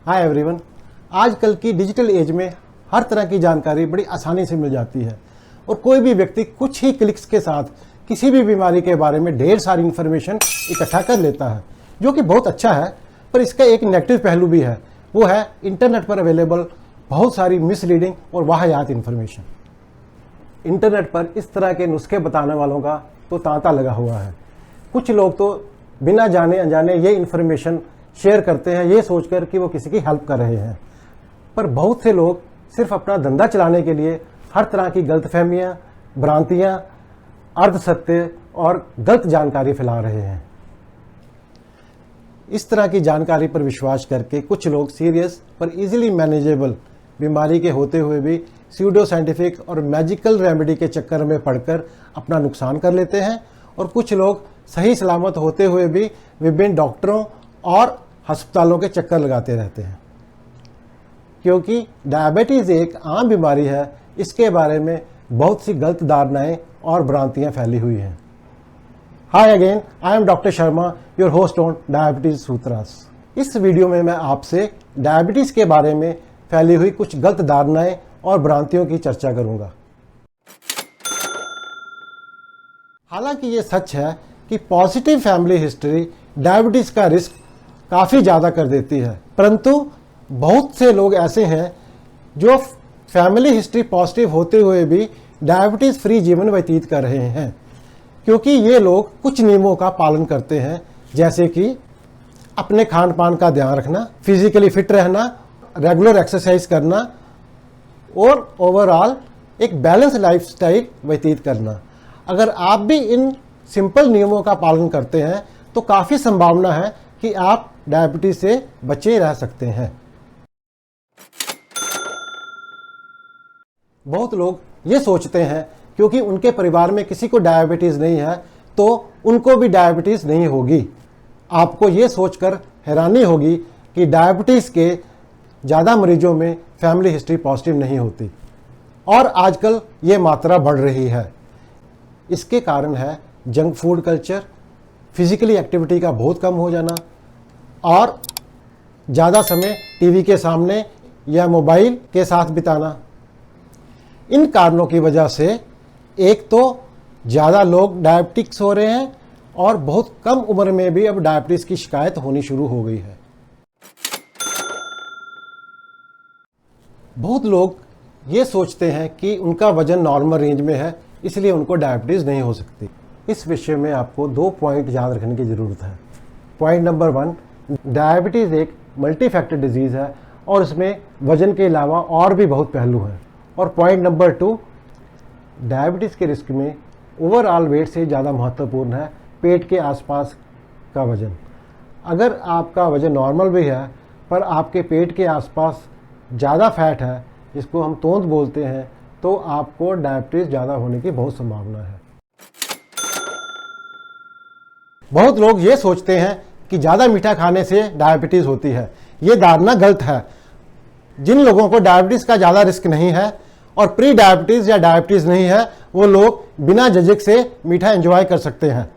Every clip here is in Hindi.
Hi everyone. आजकल की डिजिटल एज में हर तरह की जानकारी बड़ी आसानी से मिल जाती है और कोई भी व्यक्ति कुछ ही क्लिक्स के साथ किसी भी बीमारी के बारे में ढेर सारी इन्फॉर्मेशन इकट्ठा कर लेता है, जो कि बहुत अच्छा है। पर इसका एक नेगेटिव पहलू भी है, वो है इंटरनेट पर अवेलेबल बहुत सारी मिसलीडिंग और वाहियात इन्फॉर्मेशन। इंटरनेट पर इस तरह के नुस्खे बताने वालों का तो तांता लगा हुआ है। कुछ लोग तो बिना जाने अनजाने ये इन्फॉर्मेशन शेयर करते हैं, ये सोचकर कि वो किसी की हेल्प कर रहे हैं। पर बहुत से लोग सिर्फ अपना धंधा चलाने के लिए हर तरह की गलतफहमियां, भ्रांतियां, अर्ध सत्य और गलत जानकारी फैला रहे हैं। इस तरह की जानकारी पर विश्वास करके कुछ लोग सीरियस पर इजीली मैनेजेबल बीमारी के होते हुए भी स्यूडो साइंटिफिक और मैजिकल रेमेडी के चक्कर में पड़कर अपना नुकसान कर लेते हैं, और कुछ लोग सही सलामत होते हुए भी विभिन्न डॉक्टरों और अस्पतालों के चक्कर लगाते रहते हैं। क्योंकि डायबिटीज़ एक आम बीमारी है, इसके बारे में बहुत सी गलत धारणाएं और भ्रांतियां फैली हुई हैं। Hi again, I am doctor Sharma, your host on diabetes सूत्रास। इस वीडियो में मैं आपसे डायबिटीज़ के बारे में फैली हुई कुछ गलत धारणाएं और भ्रांतियों की चर्चा करूंगा। हालांकि ये सच है कि पॉजिटिव फैमिली हिस्ट्री डायबिटीज़ का रिस्क काफ़ी ज़्यादा कर देती है, परंतु बहुत से लोग ऐसे हैं जो फैमिली हिस्ट्री पॉजिटिव होते हुए भी डायबिटीज़ फ्री जीवन व्यतीत कर रहे हैं, क्योंकि ये लोग कुछ नियमों का पालन करते हैं, जैसे कि अपने खान पान का ध्यान रखना, फिजिकली फिट रहना, रेगुलर एक्सरसाइज करना और ओवरऑल एक बैलेंस लाइफस्टाइल व्यतीत करना। अगर आप भी इन सिंपल नियमों का पालन करते हैं तो काफ़ी संभावना है कि आप डायबिटीज से बचे रह सकते हैं। बहुत लोग ये सोचते हैं क्योंकि उनके परिवार में किसी को डायबिटीज़ नहीं है तो उनको भी डायबिटीज़ नहीं होगी। आपको ये सोचकर हैरानी होगी कि डायबिटीज़ के ज़्यादा मरीजों में फैमिली हिस्ट्री पॉजिटिव नहीं होती, और आजकल ये मात्रा बढ़ रही है। इसके कारण है junk food culture, physically activity का बहुत कम हो जाना और ज़्यादा समय टीवी के सामने या मोबाइल के साथ बिताना। इन कारणों की वजह से एक तो ज़्यादा लोग डायबिटिक्स हो रहे हैं और बहुत कम उम्र में भी अब डायबिटीज़ की शिकायत होनी शुरू हो गई है। बहुत लोग ये सोचते हैं कि उनका वजन नॉर्मल रेंज में है, इसलिए उनको डायबिटीज़ नहीं हो सकती। इस विषय में आपको 2 पॉइंट याद रखने की ज़रूरत है। पॉइंट नंबर 1, डायबिटीज़ एक मल्टी फैक्टर डिजीज़ है और इसमें वजन के अलावा और भी बहुत पहलू हैं। और पॉइंट नंबर 2, डायबिटीज़ के रिस्क में ओवरऑल वेट से ज़्यादा महत्वपूर्ण है पेट के आसपास का वजन। अगर आपका वजन नॉर्मल भी है पर आपके पेट के आसपास ज़्यादा फैट है, जिसको हम तोंद बोलते हैं, तो आपको डायबिटीज़ ज़्यादा होने की बहुत संभावना है। बहुत लोग ये सोचते हैं कि ज़्यादा मीठा खाने से डायबिटीज़ होती है। ये धारणा गलत है। जिन लोगों को डायबिटीज़ का ज़्यादा रिस्क नहीं है और प्री डायबिटीज़ या डायबिटीज़ नहीं है, वो लोग बिना झिझक से मीठा एंजॉय कर सकते हैं।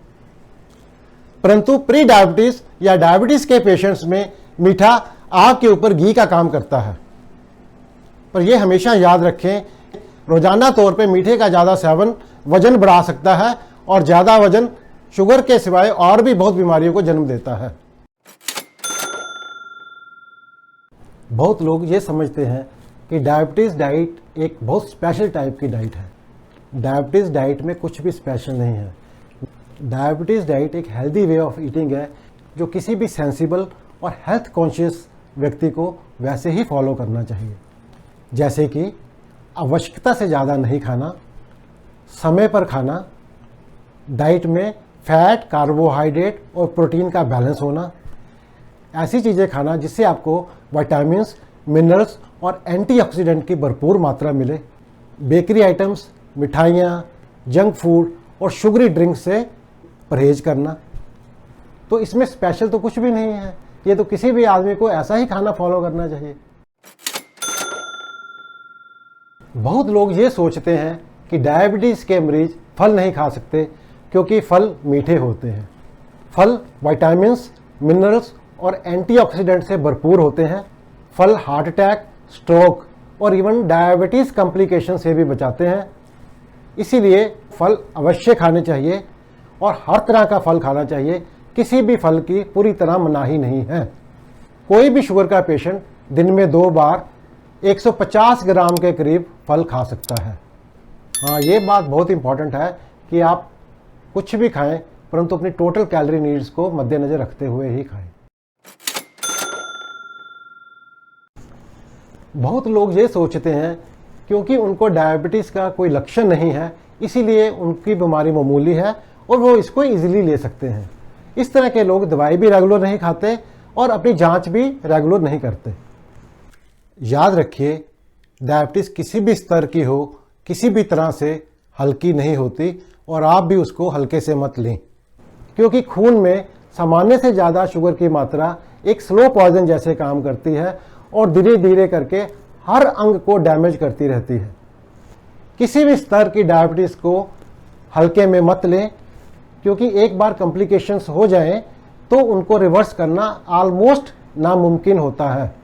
परंतु प्री डायबिटीज़ या डायबिटीज़ के पेशेंट्स में मीठा आग के ऊपर घी का काम करता है। पर यह हमेशा याद रखें, रोजाना तौर पे मीठे का ज़्यादा सेवन वजन बढ़ा सकता है और ज़्यादा वजन शुगर के सिवाय और भी बहुत बीमारियों को जन्म देता है। बहुत लोग ये समझते हैं कि डायबिटीज़ डाइट एक बहुत स्पेशल टाइप की डाइट है। डायबिटीज़ डाइट में कुछ भी स्पेशल नहीं है। डायबिटीज़ डाइट एक हेल्दी वे ऑफ ईटिंग है, जो किसी भी सेंसिबल और हेल्थ कॉन्शियस व्यक्ति को वैसे ही फॉलो करना चाहिए। जैसे कि आवश्यकता से ज़्यादा नहीं खाना, समय पर खाना, डाइट में फैट, कार्बोहाइड्रेट और प्रोटीन का बैलेंस होना, ऐसी चीज़ें खाना जिससे आपको विटामिन्स, मिनरल्स और एंटीऑक्सीडेंट की भरपूर मात्रा मिले। बेकरी आइटम्स, मिठाइयाँ, जंक फूड और शुगरी ड्रिंक से परहेज करना। तो इसमें स्पेशल तो कुछ भी नहीं है, ये तो किसी भी आदमी को ऐसा ही खाना फॉलो करना चाहिए। बहुत लोग ये सोचते हैं कि डायबिटीज़ के मरीज फल नहीं खा सकते क्योंकि फल मीठे होते हैं। फल विटामिन्स, मिनरल्स और एंटीऑक्सीडेंट से भरपूर होते हैं। फल हार्ट अटैक, स्ट्रोक और इवन डायबिटीज़ कॉम्प्लिकेशन से भी बचाते हैं। इसीलिए फल अवश्य खाने चाहिए और हर तरह का फल खाना चाहिए, किसी भी फल की पूरी तरह मनाही नहीं है। कोई भी शुगर का पेशेंट दिन में 2 बार 150 ग्राम के करीब फल खा सकता है। हाँ, ये बात बहुत इंपॉर्टेंट है कि आप कुछ भी खाएं परंतु अपनी टोटल कैलोरी नीड्स को मद्देनजर रखते हुए ही खाएं। बहुत लोग ये सोचते हैं क्योंकि उनको डायबिटीज़ का कोई लक्षण नहीं है इसीलिए उनकी बीमारी मामूली है और वो इसको इजीली ले सकते हैं। इस तरह के लोग दवाई भी रेगुलर नहीं खाते और अपनी जांच भी रेगुलर नहीं करते। याद रखिए, डायबिटीज़ किसी भी स्तर की हो, किसी भी तरह से हल्की नहीं होती और आप भी उसको हल्के से मत लें, क्योंकि खून में सामान्य से ज़्यादा शुगर की मात्रा एक स्लो पॉइजन जैसे काम करती है और धीरे धीरे करके हर अंग को डैमेज करती रहती है। किसी भी स्तर की डायबिटीज़ को हल्के में मत लें, क्योंकि एक बार कॉम्प्लिकेशंस हो जाएं तो उनको रिवर्स करना ऑलमोस्ट नामुमकिन होता है।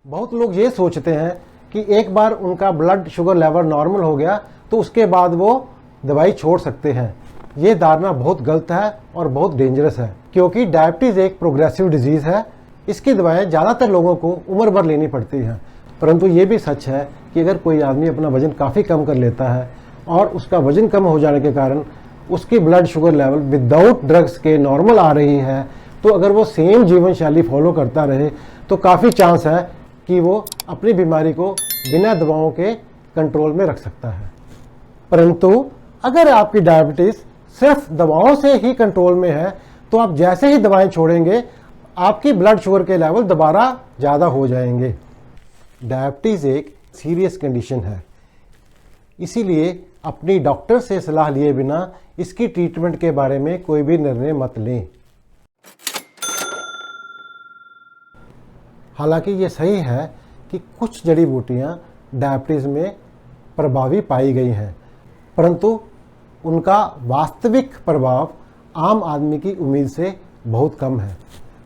बहुत लोग ये सोचते हैं कि एक बार उनका ब्लड शुगर लेवल नॉर्मल हो गया तो उसके बाद वो दवाई छोड़ सकते हैं। ये धारणा बहुत गलत है और बहुत डेंजरस है, क्योंकि डायबिटीज़ एक प्रोग्रेसिव डिजीज़ है। इसकी दवाएं ज़्यादातर लोगों को उम्र भर लेनी पड़ती हैं। परंतु ये भी सच है कि अगर कोई आदमी अपना वजन काफ़ी कम कर लेता है और उसका वजन कम हो जाने के कारण उसकी blood sugar level without drugs के नॉर्मल आ रही है, तो अगर वो सेम जीवन शैली फॉलो करता रहे तो काफ़ी चांस है कि वो अपनी बीमारी को बिना दवाओं के कंट्रोल में रख सकता है। परंतु अगर आपकी डायबिटीज़ सिर्फ दवाओं से ही कंट्रोल में है तो आप जैसे ही दवाएं छोड़ेंगे आपकी ब्लड शुगर के लेवल दोबारा ज़्यादा हो जाएंगे। डायबिटीज़ एक सीरियस कंडीशन है, इसीलिए अपनी डॉक्टर से सलाह लिए बिना इसकी ट्रीटमेंट के बारे में कोई भी निर्णय मत लें। हालांकि ये सही है कि कुछ जड़ी बूटियां डायबिटीज़ में प्रभावी पाई गई हैं, परंतु उनका वास्तविक प्रभाव आम आदमी की उम्मीद से बहुत कम है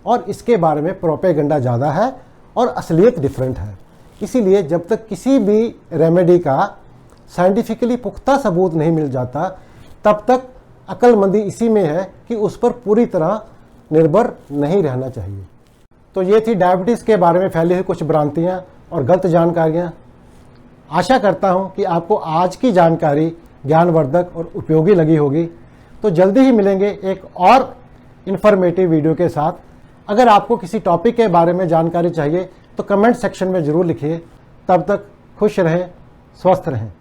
और इसके बारे में प्रोपेगेंडा ज़्यादा है और असलियत डिफरेंट है। इसीलिए जब तक किसी भी रेमेडी का साइंटिफिकली पुख्ता सबूत नहीं मिल जाता तब तक अक्लमंदी इसी में है कि उस पर पूरी तरह निर्भर नहीं रहना चाहिए। तो ये थी डायबिटीज़ के बारे में फैली हुई कुछ भ्रांतियाँ और गलत जानकारियाँ। आशा करता हूँ कि आपको आज की जानकारी ज्ञानवर्धक और उपयोगी लगी होगी। तो जल्दी ही मिलेंगे एक और इन्फॉर्मेटिव वीडियो के साथ। अगर आपको किसी टॉपिक के बारे में जानकारी चाहिए तो कमेंट सेक्शन में ज़रूर लिखिए। तब तक खुश रहें, स्वस्थ रहें।